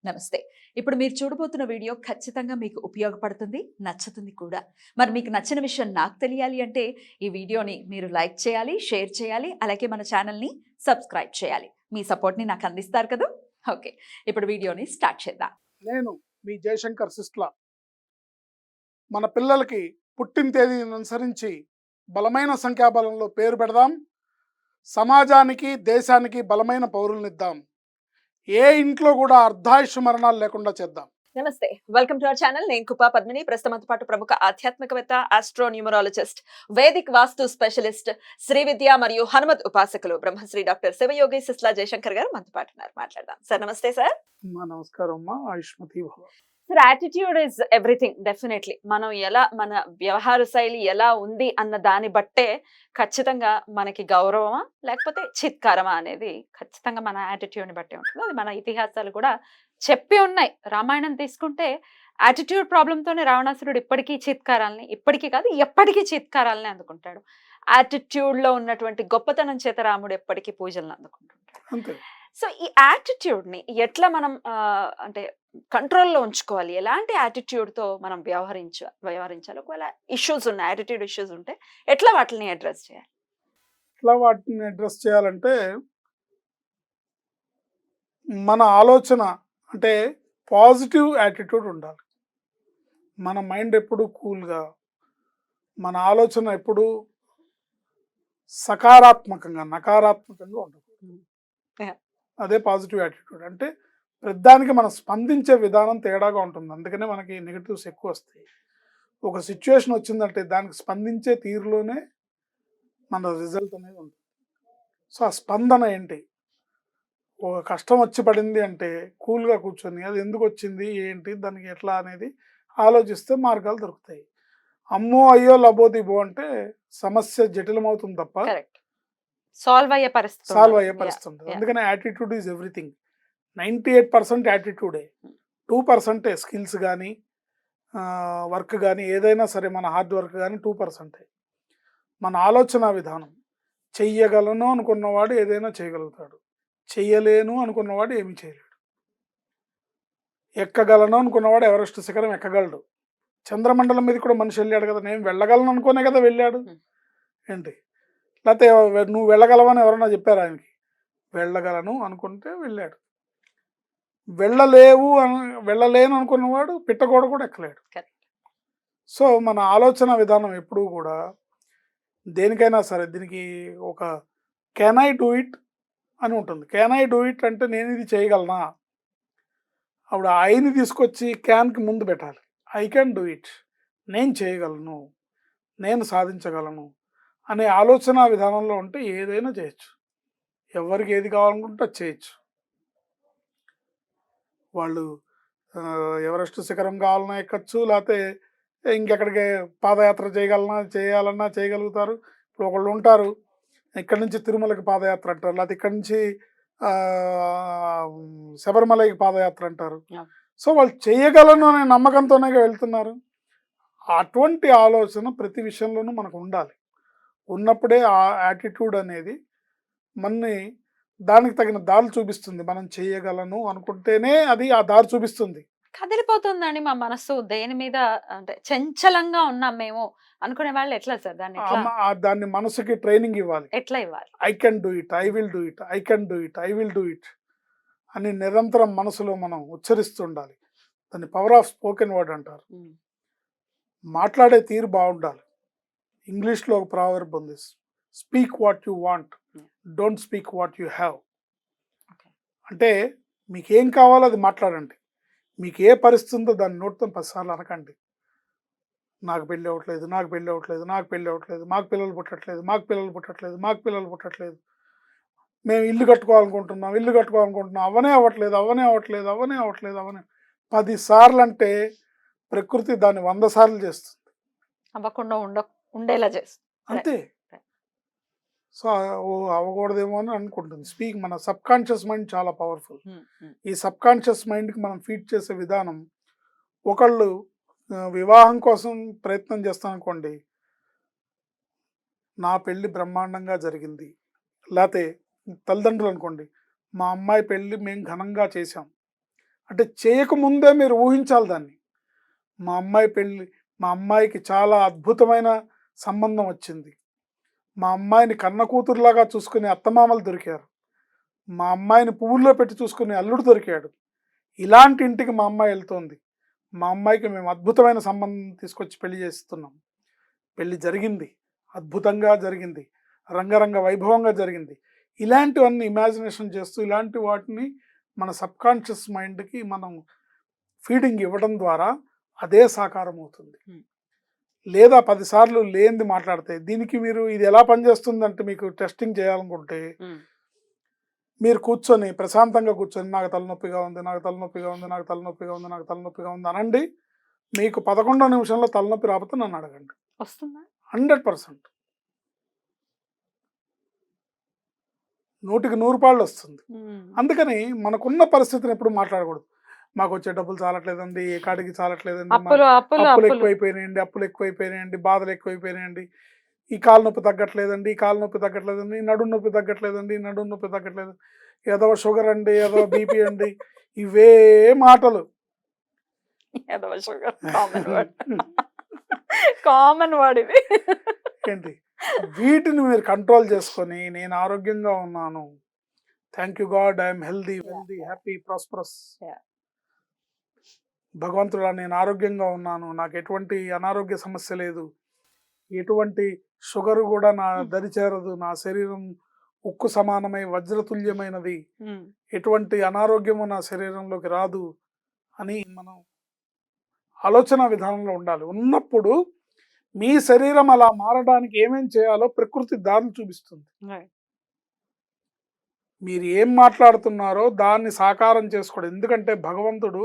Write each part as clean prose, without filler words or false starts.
నమస్తే. ఇప్పుడు మీరు చూడబోతున్న వీడియో ఖచ్చితంగా మీకు ఉపయోగపడుతుంది, నచ్చుతుంది కూడా. మరి మీకు నచ్చిన విషయం నాకు తెలియాలి అంటే ఈ వీడియోని మీరు లైక్ చేయాలి, షేర్ చేయాలి, అలాగే మన ఛానల్‌ని సబ్స్క్రైబ్ చేయాలి. మీ సపోర్ట్‌ని నాకు అందిస్తారు కదూ! ఓకే. ఇప్పుడు వీడియోని స్టార్ట్ చేద్దాం. నేను మీ జయశంకర్ సిస్లా. మన పిల్లలకి పుట్టిన తేదీని అనుసరించి బలమైన సంఖ్యాబలంలో పేరు పెడదాం. సమాజానికి దేశానికి బలమైన పౌరులనిద్దాం. ఏ ఇంట్లో కూడా అర్ధాయుష్ మరణాలు లేకుండా చేద్దాం. నమస్తే. Welcome to our channel. నేను కుపా పద్మిని. ప్రస్తుతంతో పాటు ప్రముఖ ఆధ్యాత్మికవేత్త, ఆస్ట్రోన్యూమరాలజిస్ట్, వేదిక్ వాస్తు స్పెషలిస్ట్, శ్రీ విద్య మరియు హనుమత్ ఉపాసకులు బ్రహ్మశ్రీ డాక్టర్ శివయోగి సిస్లా జయశంకర్ గారు మనతో పాటు ఉన్నారు. మాట్లాడదాం. సార్ నమస్తే సార్. నమస్కారం అమ్మా. ఆయుష్మతి భవ. Sir, attitude is everything. Definitely మనం ఎలా మన వ్యవహార శైలి ఎలా ఉంది అన్న దాన్ని బట్టే ఖచ్చితంగా మనకి గౌరవమా లేకపోతే చిత్కారమా అనేది ఖచ్చితంగా మన యాటిట్యూడ్ని బట్టే ఉంటుంది. అది మన ఇతిహాసాలు కూడా చెప్పి ఉన్నాయి. రామాయణం తీసుకుంటే యాటిట్యూడ్ ప్రాబ్లంతోనే రావణాసురుడు ఇప్పటికీ చిత్కారాలని, ఇప్పటికీ కాదు ఎప్పటికీ చిత్కారాలని అందుకుంటాడు. యాటిట్యూడ్లో ఉన్నటువంటి గొప్పతనం చేత రాముడు ఎప్పటికీ పూజలను అందుకుంటుంటాడు. అంతే. సో ఈ యాటిట్యూడ్ని ఎట్లా మనం అంటే కంట్రోల్లో ఉంచుకోవాలి? ఎలాంటి యాటిట్యూడ్తో మనం వ్యవహరించాలి? ఒకవేళ ఇష్యూస్ ఉన్నాయి, యాటిట్యూడ్ ఇష్యూస్ ఉంటే ఎట్లా వాటిని అడ్రస్ చేయాలి? ఇట్లా వాటిని అడ్రస్ చేయాలంటే మన ఆలోచన అంటే పాజిటివ్ యాటిట్యూడ్ ఉండాలి. మన మైండ్ ఎప్పుడు కూల్గా, మన ఆలోచన ఎప్పుడు సకారాత్మకంగా, నకారాత్మకంగా ఉండదు. అదే పాజిటివ్ యాటిట్యూడ్. అంటే ప్రతిదానికి మనం స్పందించే విధానం తేడాగా ఉంటుంది. అందుకనే మనకి నెగిటివ్స్ ఎక్కువ వస్తాయి. ఒక సిచ్యువేషన్ వచ్చిందంటే దానికి స్పందించే తీరులోనే మన రిజల్ట్ అనేది ఉంటుంది. సో ఆ స్పందన ఏంటి? ఒక కష్టం వచ్చి పడింది అంటే కూల్గా కూర్చొని అది ఎందుకు వచ్చింది, ఏంటి, దానికి ఎట్లా అనేది ఆలోచిస్తే మార్గాలు దొరుకుతాయి. అమ్మో అయ్యో లబోదిబో అంటే సమస్య జటిలమవుతుంది తప్ప సాల్వ్ అయ్యే పరిస్థితి ఉంటుంది. అందుకనే యాటిట్యూడ్ ఈజ్ ఎవ్రీథింగ్. 98% యాటిట్యూడే, 2% స్కిల్స్ కానీ వర్క్ కానీ ఏదైనా సరే మన హార్డ్ వర్క్ కానీ 2%. మన ఆలోచన విధానం. చెయ్యగలను అనుకున్నవాడు ఏదైనా చేయగలుగుతాడు, చెయ్యలేను అనుకున్నవాడు ఏమీ చేయలేడు. ఎక్కగలను అనుకున్నవాడు ఎవరెస్ట్ శిఖరం ఎక్కగలడు. చంద్రమండలం మీద కూడా మనిషి వెళ్ళాడు కదా. నేను వెళ్ళగలను అనుకునే కదా వెళ్ళాడు. ఏంటి లేకపోతే నువ్వు వెళ్ళగలవని ఎవరన్నా చెప్పారు ఆయనకి? వెళ్ళగలను అనుకుంటే వెళ్ళాడు. వెళ్ళలేను అనుకున్నవాడు పిట్టగోడ కూడా ఎక్కలేడు. సో మన ఆలోచన విధానం ఎప్పుడూ కూడా దేనికైనా సరే దీనికి ఒక కెన్ ఐ డూ ఇట్ అని ఉంటుంది. కెన్ ఐ డూ ఇట్ అంటే నేను ఇది చేయగలనా? అప్పుడు ఐని తీసుకొచ్చి క్యాన్కి ముందు పెట్టాలి. ఐ కెన్ డూ ఇట్, నేను చేయగలను, నేను సాధించగలను అనే ఆలోచన విధానంలో ఉంటే ఏదైనా చేయొచ్చు. ఎవరికి ఏది కావాలనుకుంటే అది చేయొచ్చు. వాళ్ళు ఎవరెస్ట్ శిఖరం కావాలన్నా ఎక్కచ్చు, లేకపోతే ఇంకెక్కడికి పాదయాత్ర చేయాలన్నా చేయగలుగుతారు. ఇప్పుడు ఒకళ్ళు ఉంటారు ఇక్కడి నుంచి తిరుమలకి పాదయాత్ర అంటారు, లేకపోతే ఇక్కడి నుంచి శబరిమలకి పాదయాత్ర అంటారు. సో వాళ్ళు చేయగలను అనే నమ్మకంతోనే వెళ్తున్నారు. అటువంటి ఆలోచన ప్రతి విషయంలోనూ మనకు ఉండాలి. ఉన్నప్పుడే ఆ యాటిట్యూడ్ అనేది మనని దానికి తగిన దారి చూపిస్తుంది. మనం చేయగలను అనుకుంటేనే అది ఆ దారి చూపిస్తుంది. కదిలిపోతుందండి మా మనస్సు దేని మీద, అంటే చంచలంగా ఉన్నాం మేము అనుకునే వాళ్ళు ఎట్లా సార్ దాన్ని మనసుకి ట్రైనింగ్ ఇవ్వాలి. ఎట్లా ఇవ్వాలి? I can do it, I will do it, I can do it, I will do it అని నిరంతరం మనసులో మనం ఉచ్చరిస్తుండాలి. దాన్ని పవర్ ఆఫ్ స్పోకెన్ వర్డ్ అంటారు. మాట్లాడే తీరు బాగుండాలి. ఇంగ్లీష్లో ఒక ప్రావర్బ్ ఉంది, speak what you want, don't speak what you have. అంటే మీకు ఏం కావాలో అది మాట్లాడండి. మీకు ఏ పరిస్థితి ఉందో దాన్ని నోటితో 10 సార్లు అనకండి. నాకు పెళ్ళి అవ్వట్లేదు, నాకు పెళ్ళి అవ్వట్లేదు, నాకు పెళ్ళి అవ్వట్లేదు, మాకు పిల్లలు పుట్టట్లేదు, మాకు పిల్లలు పుట్టట్లేదు, మాకు పిల్లలు పుట్టట్లేదు, మేము ఇల్లు కట్టుకోవాలనుకుంటున్నాం, అవనే అవ్వట్లేదు, అవనే అవ్వట్లేదు, అవనే అవ్వట్లేదు, 10 సార్లు అంటే ప్రకృతి దాన్ని 100 సార్లు చేస్తుంది. అవ్వకుండా ఉండేలా చేస్తుంది అంతే. సో అవ్వకూడదేమో అని అనుకుంటుంది. మన సబ్ కాన్షియస్ మైండ్ చాలా పవర్ఫుల్. ఈ సబ్ కాన్షియస్ మైండ్కి మనం ఫీడ్ చేసే విధానం, ఒకళ్ళు వివాహం కోసం ప్రయత్నం చేస్తాం అనుకోండి, నా పెళ్ళి బ్రహ్మాండంగా జరిగింది, లేకపోతే తల్లిదండ్రులు అనుకోండి, మా అమ్మాయి పెళ్ళి మేము ఘనంగా చేసాం అంటే చేయకముందే మీరు ఊహించాలి దాన్ని. మా అమ్మాయి పెళ్ళి, మా అమ్మాయికి చాలా అద్భుతమైన సంబంధం వచ్చింది. మా అమ్మాయిని కన్న కూతురులాగా చూసుకునే అత్తమామలు దొరికారు. మా అమ్మాయిని పువ్వుల్లో పెట్టి చూసుకునే అల్లుడు దొరికాడు. ఇలాంటి ఇంటికి మా అమ్మాయి వెళ్తోంది. మా అమ్మాయికి మేము అద్భుతమైన సంబంధం తీసుకొచ్చి పెళ్లి చేస్తున్నాం. పెళ్లి జరిగింది, అద్భుతంగా జరిగింది, రంగరంగ వైభవంగా జరిగింది. ఇలాంటివన్నీ ఇమాజినేషన్ చేస్తూ ఇలాంటి వాటిని మన సబ్కాన్షియస్ మైండ్కి మనం ఫీడింగ్ ఇవ్వడం ద్వారా అదే సాకారం అవుతుంది. లేదా 10 సార్లు లేనిది మాట్లాడితే దీనికి మీరు ఇది ఎలా పనిచేస్తుందంటే మీకు టెస్టింగ్ చేయాలనుకుంటే మీరు కూర్చొని ప్రశాంతంగా కూర్చొని నాకు తలనొప్పిగా ఉంది, నాకు తలనొప్పిగా ఉంది, నాకు తలనొప్పిగా ఉంది, నాకు తలనొప్పిగా ఉంది అనండి. మీకు 11వ నిమిషంలో తలనొప్పి రాకపోతే నన్ను అడగండి. వస్తుందా? 100%. 100కి 100 పాళ్ళు వస్తుంది. అందుకని మనకున్న పరిస్థితిని ఎప్పుడు మాట్లాడకూడదు. మాకు వచ్చే డబ్బులు చాలట్లేదండి, ఏ కాడికి చాలట్లేదండి, అప్పులు ఎక్కువైపోయినాయండి, బాధలు ఎక్కువైపోయినాయండి, ఈ కాలు నొప్పి తగ్గట్లేదండి, ఈ కాలు నొప్పి తగ్గట్లేదండి, నడుము నొప్పి తగ్గట్లేదండి, నడుము నొప్పి తగ్గట్లేదు, ఏదో షుగర్ అండి, ఏదో బీపీ అండి, ఇవే మాటలు. కామన్ వర్డ్ ఇది. ఏంటి వీటిని మీరు కంట్రోల్ చేసుకొని నేను ఆరోగ్యంగా ఉన్నాను, thank you God, I'm healthy, happy, prosperous, భగవంతుడా నేను ఆరోగ్యంగా ఉన్నాను, నాకు ఎటువంటి అనారోగ్య సమస్య లేదు, ఎటువంటి షుగర్ కూడా నా దరి చేరదు, నా శరీరం ఉక్కు సమానమై వజ్రతుల్యమైనది, ఎటువంటి అనారోగ్యము నా శరీరంలోకి రాదు అని మనం ఆలోచన విధానంలో ఉండాలి. ఉన్నప్పుడు మీ శరీరం అలా మారడానికి ఏమేం చేయాలో ప్రకృతి దారులు చూపిస్తుంది. మీరు ఏం మాట్లాడుతున్నారో దాన్ని సాకారం చేసుకోవడం. ఎందుకంటే భగవంతుడు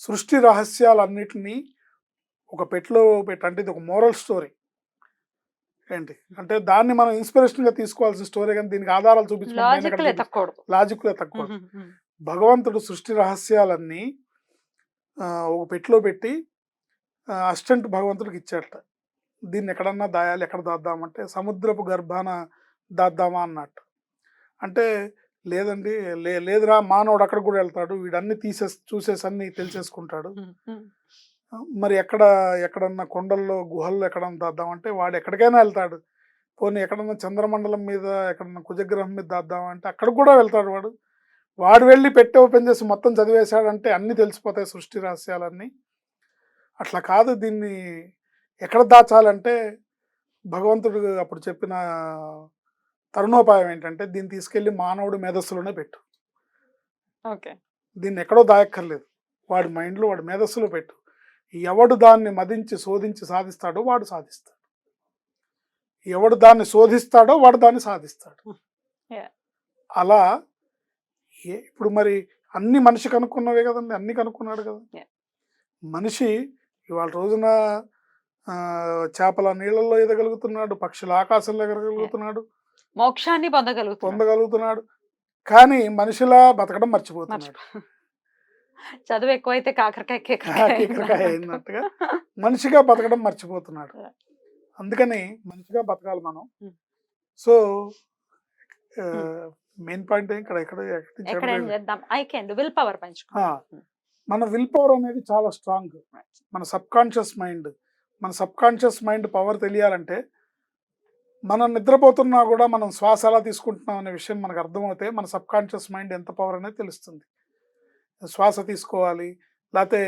సృష్టి రహస్యాలన్నిటినీ ఒక పెట్లో అంటే ఇది ఒక మోరల్ స్టోరీ. ఏంటి అంటే దాన్ని మనం ఇన్స్పిరేషన్గా తీసుకోవాల్సిన స్టోరీ, కానీ దీనికి ఆధారాలు చూపించుకోవడం లాజిక్లో తక్కువ. భగవంతుడు సృష్టి రహస్యాలన్నీ ఒక పెట్లో పెట్టి అసిస్టెంట్ భగవంతుడికి ఇచ్చాడట. దీన్ని ఎక్కడన్నా దాయాలి, ఎక్కడ దాద్దామంటే సముద్రపు గర్భాన దాద్దామా అన్నట్టు. అంటే లేదండి, లేదురా, మానవుడు అక్కడ కూడా వెళ్తాడు, వీడన్నీ చూసేసి అన్ని తెలిసేసుకుంటాడు, మరి ఎక్కడన్నా కొండల్లో గుహల్లో ఎక్కడన్నా దాద్దామంటే వాడు ఎక్కడికైనా వెళ్తాడు. పోనీ ఎక్కడన్నా చంద్రమండలం మీద ఎక్కడన్నా కుజగ్రహం మీద దాద్దామంటే అక్కడ కూడా వెళ్తాడు వాడు వెళ్ళి పెట్టి ఓపెన్ చేసి మొత్తం చదివేశాడంటే అన్నీ తెలిసిపోతాయి సృష్టి రహస్యాలన్నీ. అట్లా కాదు, దీన్ని ఎక్కడ దాచాలంటే భగవంతుడు అప్పుడు చెప్పిన తరుణోపాయం ఏంటంటే దీన్ని తీసుకెళ్ళి మానవుడి మేధస్సులోనే పెట్టు. దీన్ని ఎక్కడో దాయక్కర్లేదు, వాడి మైండ్లో వాడి మేధస్సులో పెట్టు. ఎవడు దాన్ని మదించి శోధించి సాధిస్తాడో వాడు సాధిస్తాడు, ఎవడు దాన్ని శోధిస్తాడో వాడు దాన్ని సాధిస్తాడు. అలా ఇప్పుడు మరి అన్ని మనిషి కనుక్కున్నవే కదండి, అన్ని కనుక్కున్నాడు కదా మనిషి. ఇవాళ రోజున చేపల నీళ్ళల్లో ఎదగలుగుతున్నాడు, పక్షుల ఆకాశంలో ఎగరగలుగుతున్నాడు, మోక్షాన్ని పొందగలుగుతున్నాడు, కానీ మనిషిలా బతకడం మర్చిపోతున్నాడు. చదువు ఎక్కువైతే కాకరకాయ అయినట్టుగా మనిషిగా బతకడం మర్చిపోతున్నాడు. అందుకని మనిషిగా బతకాలి మనం. సో మెయిన్ పాయింట్ మన విల్ పవర్ అనేది చాలా స్ట్రాంగ్. మన సబ్ కాన్షియస్ మైండ్ పవర్ తెలియాలంటే మనం నిద్రపోతున్నా కూడా మనం శ్వాస ఎలా తీసుకుంటున్నాం అనే విషయం మనకు అర్థమవుతే మన సబ్ కాన్షియస్ మైండ్ ఎంత పవర్ అనేది తెలుస్తుంది. శ్వాస తీసుకోవాలి, లేకపోతే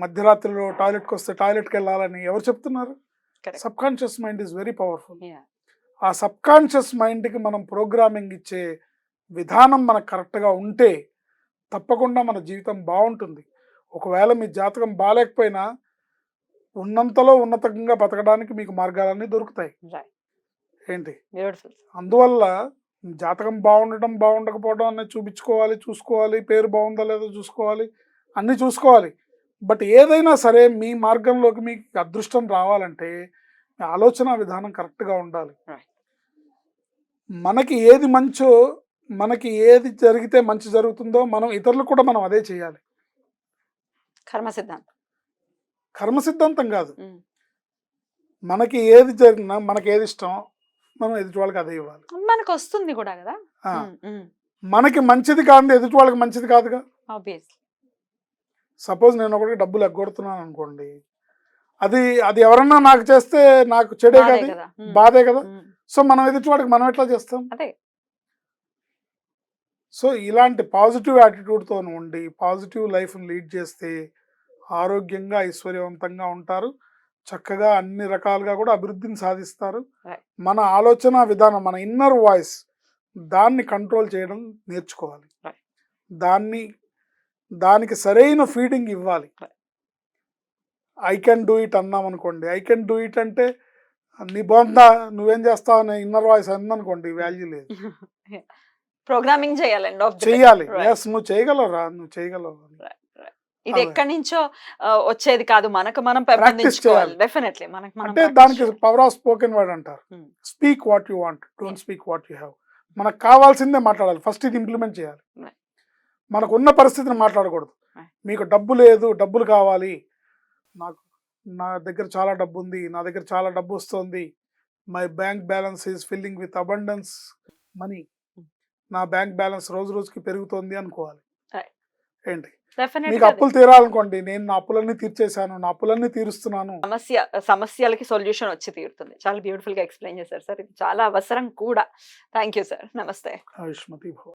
మధ్యరాత్రిలో టాయిలెట్కి వస్తే టాయిలెట్కి వెళ్ళాలని ఎవరు చెప్తున్నారు? Sub conscious mind is very powerful. ఆ సబ్ కాన్షియస్ మైండ్కి మనం ప్రోగ్రామింగ్ ఇచ్చే విధానం మనకు కరెక్ట్గా ఉంటే తప్పకుండా మన జీవితం బాగుంటుంది. ఒకవేళ మీ జాతకం బాగాలేకపోయినా ఉన్నంతలో ఉన్నతంగా బతకడానికి మీకు మార్గాలన్నీ దొరుకుతాయి. ఏంటి అందువల్ల జాతకం బాగుండటం బాగుండకపోవడం అనేది చూసుకోవాలి, పేరు బాగుందా లేదో చూసుకోవాలి, అన్నీ చూసుకోవాలి. బట్ ఏదైనా సరే మీ మార్గంలోకి మీకు అదృష్టం రావాలంటే ఆలోచన విధానం కరెక్ట్గా ఉండాలి. మనకి ఏది మంచో, మనకి ఏది జరిగితే మంచి జరుగుతుందో మనం ఇతరులకు కూడా మనం అదే చేయాలి. కర్మ సిద్ధాంతం కాదు, మనకి ఏది జరిగినా మనకి ఏది ఇష్టం మనం ఎదుటి వాళ్ళకి అదే ఇవ్వాలి. మనకు వస్తుంది కూడా కదా. మనకి మంచిది కాదు, ఎదుటి వాళ్ళకి మంచిది కాదుగా. ఆబ్వియస్లీ. సపోజ్ నేను ఒకటి డబ్బులు ఎగ్గొడుతున్నాను అనుకోండి, అది అది ఎవరన్నా నాకు చేస్తే నాకు చెడే బాధే కదా, కదా. బాధే కదా. సో మనం ఎదుటి వాడికి మనం ఎట్లా చేస్తాం? అదే. సో ఇలాంటి పాజిటివ్ యాటిట్యూడ్తో ఉండి పాజిటివ్ లైఫ్ని లీడ్ చేస్తే ఆరోగ్యంగా ఐశ్వర్యవంతంగా ఉంటారు, చక్కగా అన్ని రకాలుగా కూడా అభివృద్ధిని సాధిస్తారు. Right. మన ఆలోచన విధానం, మన ఇన్నర్ వాయిస్, దాన్ని కంట్రోల్ చేయడం నేర్చుకోవాలి. Right. దానికి సరైన ఫీడింగ్ ఇవ్వాలి. Right. I can do it అన్నాం అనుకోండి, ఐ కెన్ డూ ఇట్ అంటే నీ బాగుందా నువ్వేం చేస్తావు అనే ఇన్నర్ వాయిస్ అందనుకోండి, వాల్యూ లేదు. ప్రోగ్రామింగ్ చేయాలండి of the day. చెయ్యాలి. Right. ఎస్, నువ్వు చేయగలరా, నువ్వు చేయగలవు. ఇది అదే. ఎక్కడి నుంచో వచ్చేది కాదు, మనకు మనం Practice పెంపొందించుకోవాలి. చేయాలి. డెఫినెట్లీ మనకు మనం అంటే practice దానికి చేయాలి. పవర్ ఆఫ్ స్పోకెన్ వర్డ్ అంటారు. Hmm. Speak what you want, Yeah. Don't speak what you have. మనకు కావాల్సిందే మాట్లాడాలి, ఫస్ట్ ఇది ఇంప్లిమెంట్ చేయాలి. Right. మనకు ఉన్న పరిస్థితిని మాట్లాడకూడదు. Right. మీకు డబ్బు లేదు, డబ్బులు కావాలి, నాకు నా దగ్గర చాలా డబ్బు ఉంది, నా దగ్గర చాలా డబ్బు వస్తుంది, my bank balance is filling with abundance money, నా బ్యాంక్ బ్యాలెన్స్ రోజు రోజుకి పెరుగుతోంది అనుకోవాలి. Right. ఏంటి Definitely మీకు అది. అప్పులు తీరాలనుకోండి, నేను నా అప్పులన్నీ తీర్చేశాను, నా అప్పులన్నీ తీరుస్తున్నాను. సమస్యలకి సొల్యూషన్ వచ్చి తీరుతుంది. చాలా బ్యూటిఫుల్ గా ఎక్స్ప్లెయిన్ చేశారు సార్. ఇది చాలా అవసరం కూడా. Thank you sir. నమస్తే. ఆయుష్మతి భవ.